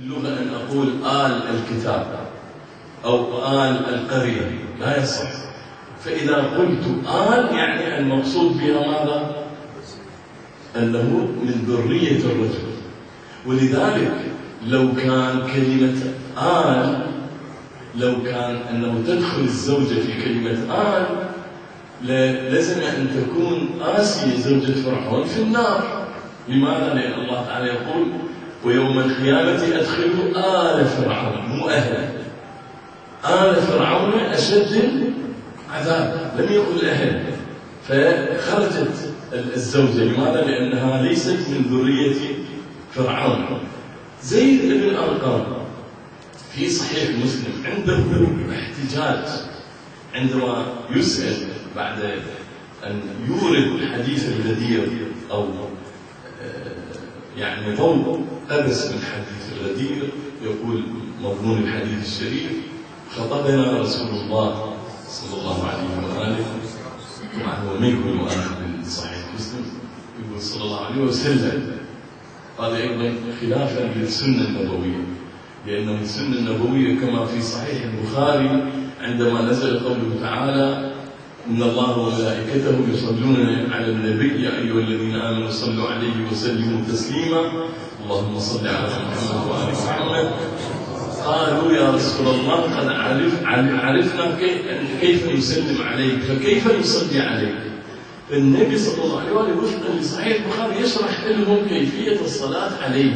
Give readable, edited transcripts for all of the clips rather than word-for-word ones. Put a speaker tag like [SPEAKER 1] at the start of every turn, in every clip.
[SPEAKER 1] اللغة أن أقول آل الكتاب أو آل القرية لا يصح. فإذا قلت آل يعني المقصود بها ماذا؟ أنه من ذرية الرجل. ولذلك لو كان كلمة آل، لو كان أنه تدخل الزوجة في كلمة آل لازم أن تكون آسيا زوجة فرعون في النار. لماذا؟ لأن الله تعالى يقول ويوم القيامة أدخلوا آل فرعون، مو أهل. آل فرعون أشد عذاب، لم يقل أهل. فخرجت الزوجة. لماذا؟ لأنها ليست من ذرية فرعون. زيد بن أرقم في صحيح مسلم عنده احتجاج عندما يسأل بعد أن يورد حديث الغدير أو يعني ضوء أبس من حديث الغدير، يقول مضمون الحديث الشريف: خطبنا رسول الله صلى الله عليه وآله، طبعا هو ما يكون مؤخر من صحيح مسلم، يقول صلى الله عليه وسلم. هذا أيضا خلافا للسنة النبوية، لأن السنة النبوية كما في صحيح البخاري عندما نزل قوله تعالى: إن الله وملائكته يصلون على النبي يا أيها الذين آمنوا صلوا عليه وسلموا تسليما اللهم صل على محمد وآل محمد. قالوا يا رسول الله قد عرفنا كيف نسلم عليك، فكيف نصلي عليك؟ فالنبي صلى الله عليه وآله وفقا لصحيح البخاري يشرح لهم كيفية الصلاة عليه.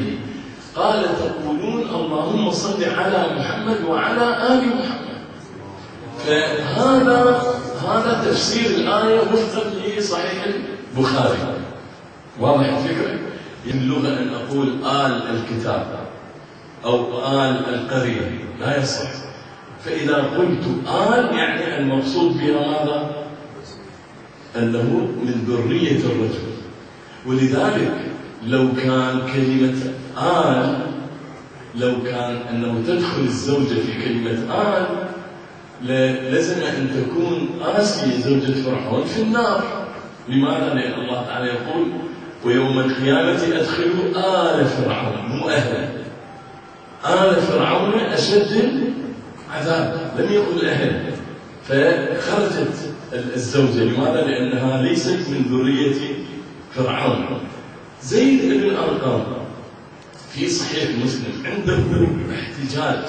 [SPEAKER 1] قال: تقولون اللهم صل على محمد وعلى آل محمد. فهذا تفسير الآية وفقا لصحيح البخاري. واضح الفكرة؟ اللغة أن أقول آل الكتاب أو آل القرية لا يصح. فإذا قلت آل يعني المقصود بها ماذا؟ أنه من ذرية الرجل. ولذلك لو كان كلمة آل، لو كان أنه تدخل الزوجة في كلمة آل لازم أن تكون آسيا زوجة فرعون في النار. لماذا؟ لأن الله تعالى يقول ويوم القيامة أدخلوا آل فرعون، مو أهل. آل فرعون أشد عذاب، لم يقل أهل. فخرجت الزوجة. لماذا؟ لأنها ليست من ذرية فرعون. زيد بن أرقم في صحيح مسلم عنده احتجاج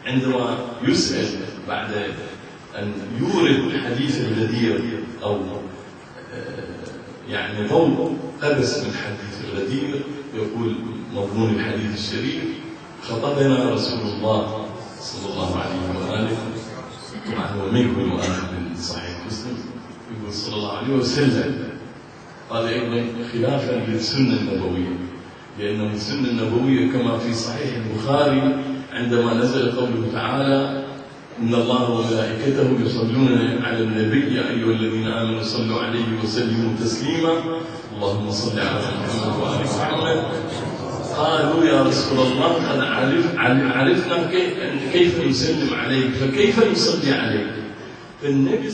[SPEAKER 1] عندما يسأل بعد أن يورد حديث الغدير أو يعني ضوء أبس من حديث الغدير، يقول مضمون الحديث الشريف: خطبنا رسول الله صلى الله عليه وآله، طبعا هو ما يكون مؤخر من صحيح مسلم، يقول صلى الله عليه وسلم. هذا أيضا خلافا للسنة النبوية، لأن السنة النبوية كما في صحيح البخاري عندما نزل قوله تعالى: إن الله وملائكته يصلون على النبي يا أيها الذين آمنوا صلوا عليه وسلموا تسليما اللهم صل على محمد وآل محمد. قالوا يا رسول الله قد عرفنا كيف نسلم عليك، فكيف نصلي عليك؟ فالنبي